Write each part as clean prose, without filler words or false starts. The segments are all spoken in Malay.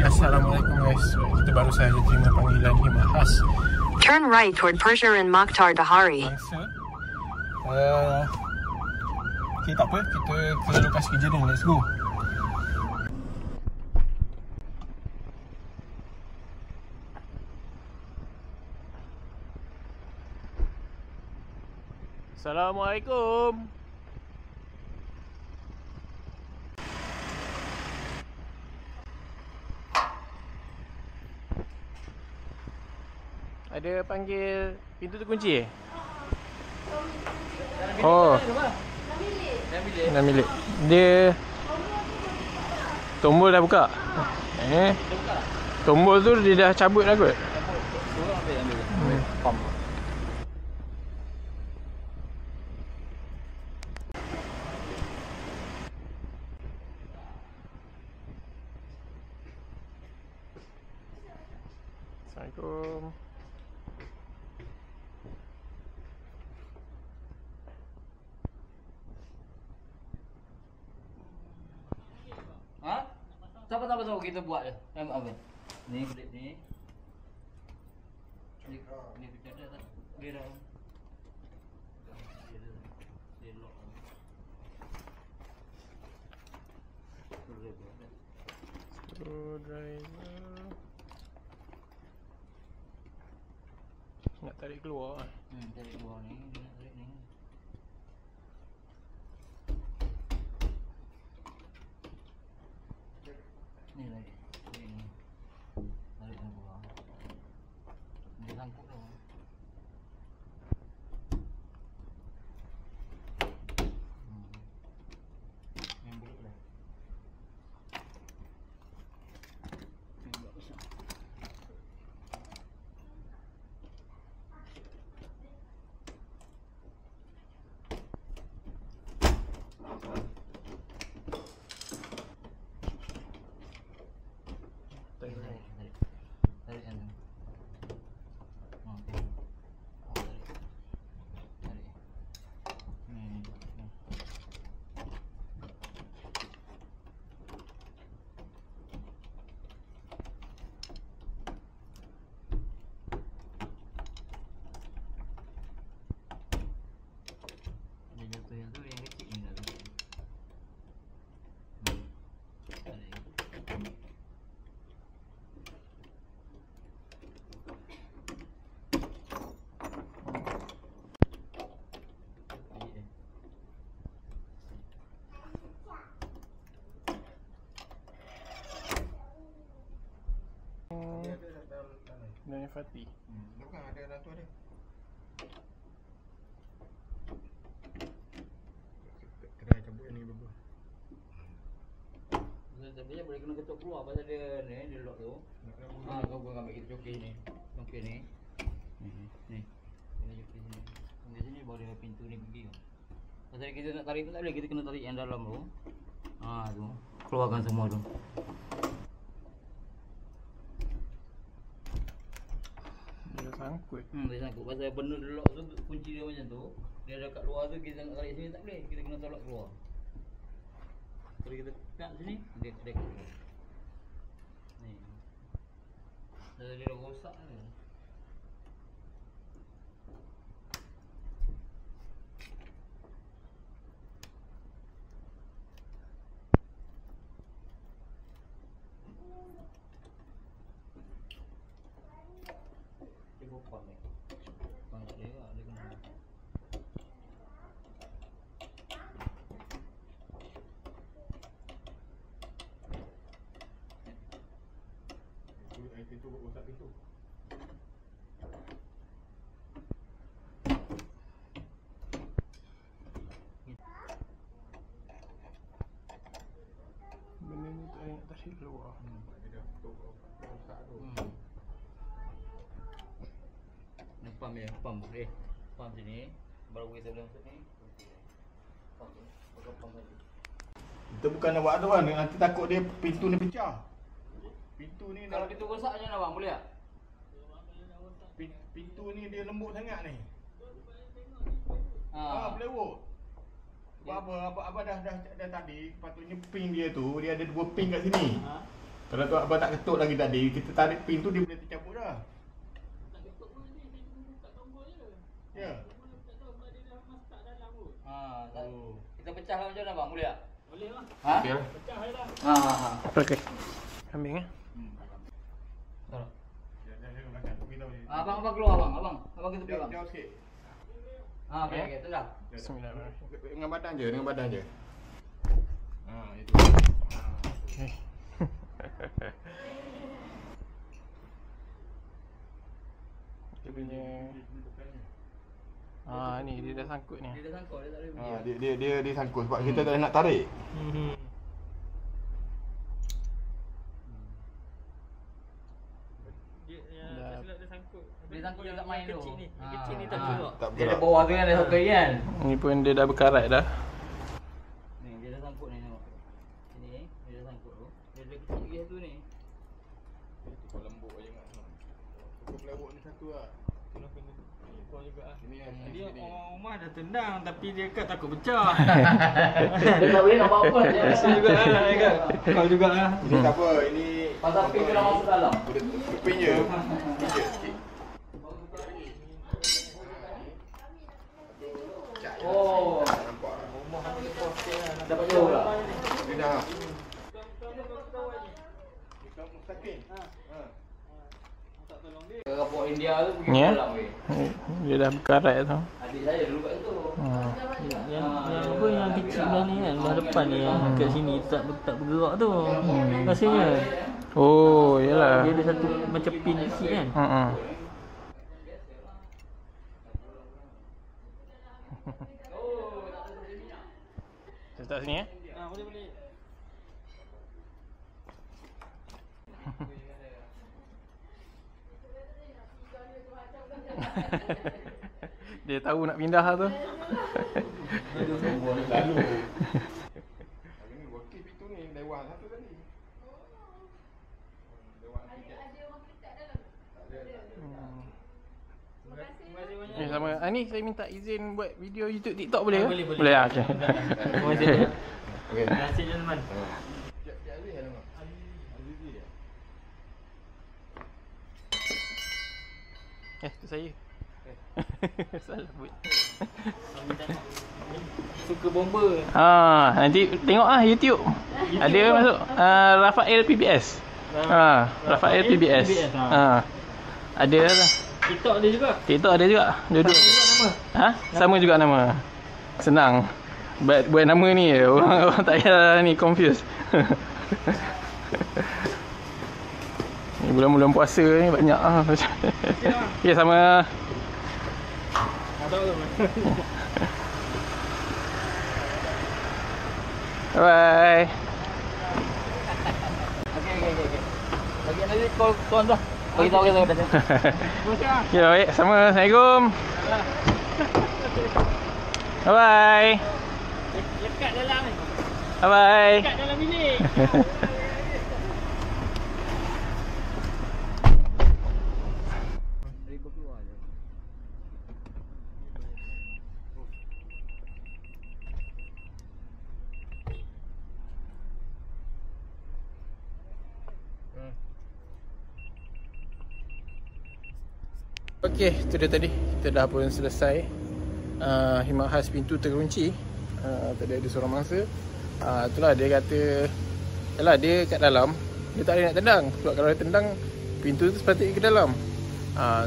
Okay, Assalamualaikum guys. Kita baru saja terima panggilan khidmat khas. Turn right toward Persia and Mokhtar Dahari. Bangsa. Okay, tak apa. Kita ke lokasi kerja ni. Let's go. Assalamualaikum. Ada panggil pintu terkunci Oh. 6 bilik. Dia tombol dah buka. Tombol tu dia dah cabut dah kot. Assalamualaikum. Siapa tahu kita buat je. Apa? Ni kulit ni. Ni kita dah tak. Dia dah. Dia lock. Screwdriver. Nak tarik keluar. Tarik keluar ni, dia nak tarik ni. Ni lagi. Ni. Tarik yang keluar. Dia sangkut tu. Yang bulat dah. Ni buat besar. Tarik yang tu. Okey. Tarik. Ni. Dia jatuh yang tu, yang kecil ni dah tu. Tarik. Dan Fatih. Bukan ada dalam tu ada. Kena cabut yang ni dulu. Tapi dia boleh kena ketuk keluar pasal dia ni, dia lock tu. Kau ambil kita joki ni. Joki ni. Ni. Kena joki sini. Di sini baru dia pintu ni pergi kan. Pasal kita nak tarik tu tak boleh, kita kena tarik yang dalam tu. Tu. Keluarkan semua tu. Dia sangkut. Dia sangkut pasal benda dia lock tu, kunci dia macam tu. Dia ada kat luar tu, kita nak tarik sini tak boleh. Kita kena tolak keluar. Kalau kita pegang sini, dia keluar. Ni. Dia dah rosak ke. Dia bukan ni. Bukan tak dia lah, dia kena. Pintu rosak pintu. Benda ni tak nak tarik keluar. Dia dah rosak tu. Ni pump dia, pump. Pump sini. Baru kita boleh masuk ni. Pump tu. Pakai pump tadi. Kita bukan nak buat tu kan. Nanti takut dia pintu ni pecah. Pintu ni Kalau pintu rosak macam mana bang? Boleh tak? Pintu ni dia lembut sangat ni. Ha. Boleh work. Apa dah tadi patutnya pin dia tu dia ada 2 pin kat sini. Kalau tu abang tak ketuk lagi tadi, kita tarik pin tu dia boleh tercabut dah. Tak ketuk pun ni, saya cuma buka tombol je. Ya. Tak tahu sebab dia dah masak dalam kot. Oh. Kita pecah lah macam mana bang? Boleh tak? Boleh lah. Okey lah. Pecah je lah. Okey. Kambing Taruh. Jangan belakang. Beritahu dia. Abang keluar abang. Abang kita pergi bang. Jauh sikit. Okey, tu dah. Bismillahirrahmanirrahim. Dengan badan je. Itu. Okey. Dia punya ni dia dah sangkut ni. Dia dah sangkut, dia tak boleh pergi. Dia sangkut sebab kita tak nak tarik. Dia sangkut dekat main tu. Kecil ni tak bergerak. Tak Dia ada bergerak. bawah tu kan, ada sokai kan. Ni pun dia dah berkarat dah. Ni dia dah sangkut ni tengok. Sini dia dah sangkut tu. Dia ada kecil lagi satu ni. Itu lembut je kan. Cukup lembut ni satu lah. Ini yang Dia orang rumah dah tendang tapi dia kat takut pecah. Dia tak boleh nak buat apa. Rasa juga lah kan. Kau juga lah. Ini tak apa, ini Pasal pin tu dah masuk dalam. pin je. Pin je sikit. Oh. Nampak. Dapat jauh lah. Dia dah. Dekat Mustaqim. Kapal India tu pergi Ni, dalam weh. Dia dah berkarat tu. Adik saya dulu kat situ. Yang apa yang kecil dah ni kan, belah depan ni yang kat sini tak bergerak tu. Rasanya Oh, yalah. dia ada satu macam pin kecil kan. Letak sini eh. Boleh. Dia tahu nak pindah tu. Lalu. Hari ni wakil pintu ni dewan satu tadi. Dewan tiket. Sama. Ni saya minta izin buat video YouTube TikTok boleh ke? Boleh. Boleh ah. Okey. Terima kasih. Okey. Terima kasih gentleman. Cik Ali ada tak? Azizi dia. Tu saya. Salah buat. Suka bomba. Nanti tengok YouTube. Ada masuk Rafael PBS. Rafael PBS. Ada lah. TikTok ada juga. TikTok ada juga. Duduk. Sama juga nama. Senang. Buat nama ni je. Orang tak payah ni confuse. Ni bulan-bulan puasa ni banyak ah. Ya sama. Bye. Okey. Lagi call tuan tu. Bagi tahu kita dah. Ya, baik. Sama. Assalamualaikum. Bye. Lekat dalam ni. Bye. Lekat dalam bilik. Okey, itu dia tadi. Kita dah pun selesai. Khidmat khas pintu terkunci. Tadi ada seorang mangsa. Itulah dia kata, yalah dia kat dalam, dia tak boleh nak tendang. Sebab kalau dia tendang, pintu tu sepatutnya ke dalam.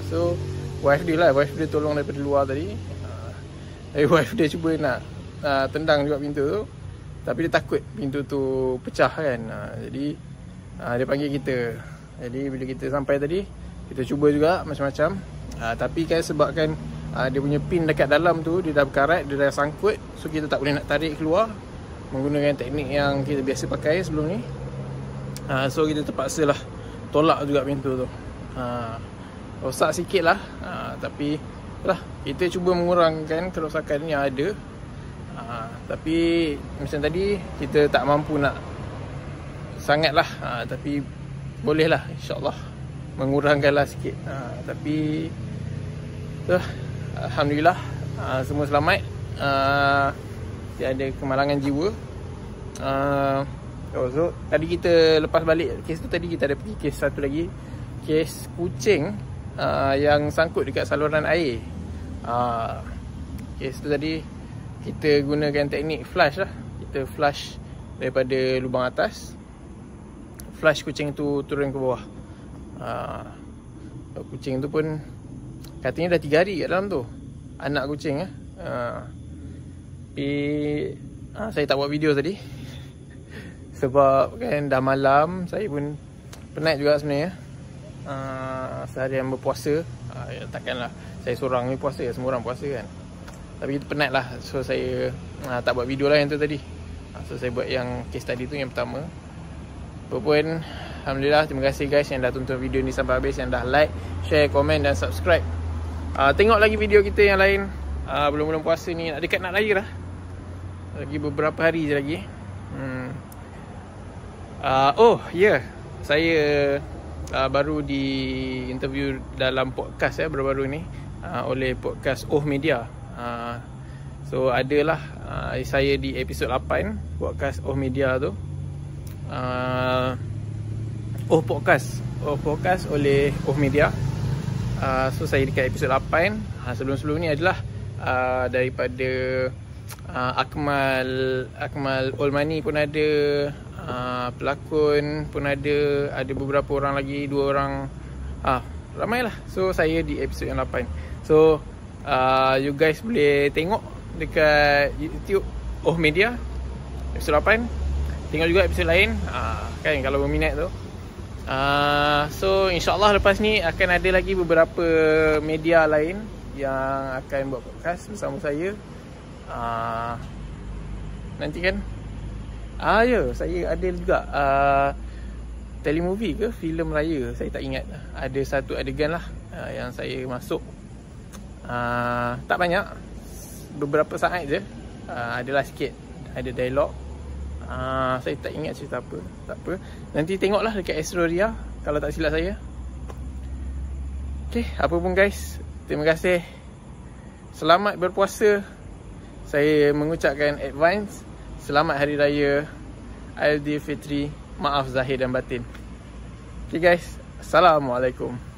So wife dia tolong daripada luar tadi. Wife dia cuba nak tendang juga pintu tu, tapi dia takut pintu tu pecah kan. Jadi dia panggil kita. Jadi bila kita sampai tadi, kita cuba juga macam-macam. Tapi kan sebabkan dia punya pin dekat dalam tu dia dah berkarat, dia dah sangkut, so kita tak boleh nak tarik keluar menggunakan teknik yang kita biasa pakai sebelum ni. So kita terpaksa lah tolak juga pintu tu. Rosak sikit lah, tapi lah, kita cuba mengurangkan kerosakan yang ada. Tapi macam tadi kita tak mampu nak sangat lah, tapi boleh lah insyaAllah mengurangkanlah sikit. Tapi alhamdulillah semua selamat. Tiada kemalangan jiwa. So tadi kita lepas balik kes tu, tadi kita ada pergi kes satu lagi, kes kucing yang sangkut dekat saluran air. Kes tu tadi kita gunakan teknik flush lah. Kita flush daripada lubang atas, flush kucing tu turun ke bawah. Kucing tu pun katanya dah 3 hari kat dalam tu, anak kucing tapi saya tak buat video tadi sebab kan dah malam. Saya pun penat juga sebenarnya. Seharian berpuasa, takkanlah saya seorang ni puasa, semua orang puasa kan. Tapi kita penat lah, so saya tak buat video lah yang tu tadi. So saya buat yang case tadi tu yang pertama. Apapun, alhamdulillah, terima kasih guys yang dah tonton video ni sampai habis, yang dah like, share, komen dan subscribe. Tengok lagi video kita yang lain. Belum-belum puasa ni, dekat nak raya lah. Lagi beberapa hari je lagi. Saya baru di interview dalam podcast baru-baru ni oleh podcast Oh Media. So adalah saya di episod 8 podcast Oh Media tu. Podcast oleh Oh Media. So saya dekat episod 8. Sebelum-sebelum ni adalah daripada Akmal Olmani pun ada, pelakon pun ada beberapa orang lagi, 2 orang, ramai lah. So saya di episod yang 8. So you guys boleh tengok dekat YouTube Oh Media episod 8. Tengok juga episod lain kan kalau berminat tu. So insyaAllah lepas ni akan ada lagi beberapa media lain yang akan buat podcast bersama saya. Nanti kan saya ada juga telemovie ke filem raya, saya tak ingat. Ada satu adegan lah yang saya masuk, tak banyak, beberapa saat je. Adalah sikit, ada dialog. Saya tak ingat cerita apa. Tak apa, nanti tengoklah dekat Astro Ria kalau tak silap saya. Okay, apa pun guys, terima kasih. Selamat berpuasa. Saya mengucapkan advance selamat Hari Raya Aidilfitri. Maaf zahir dan batin. Okay guys, Assalamualaikum.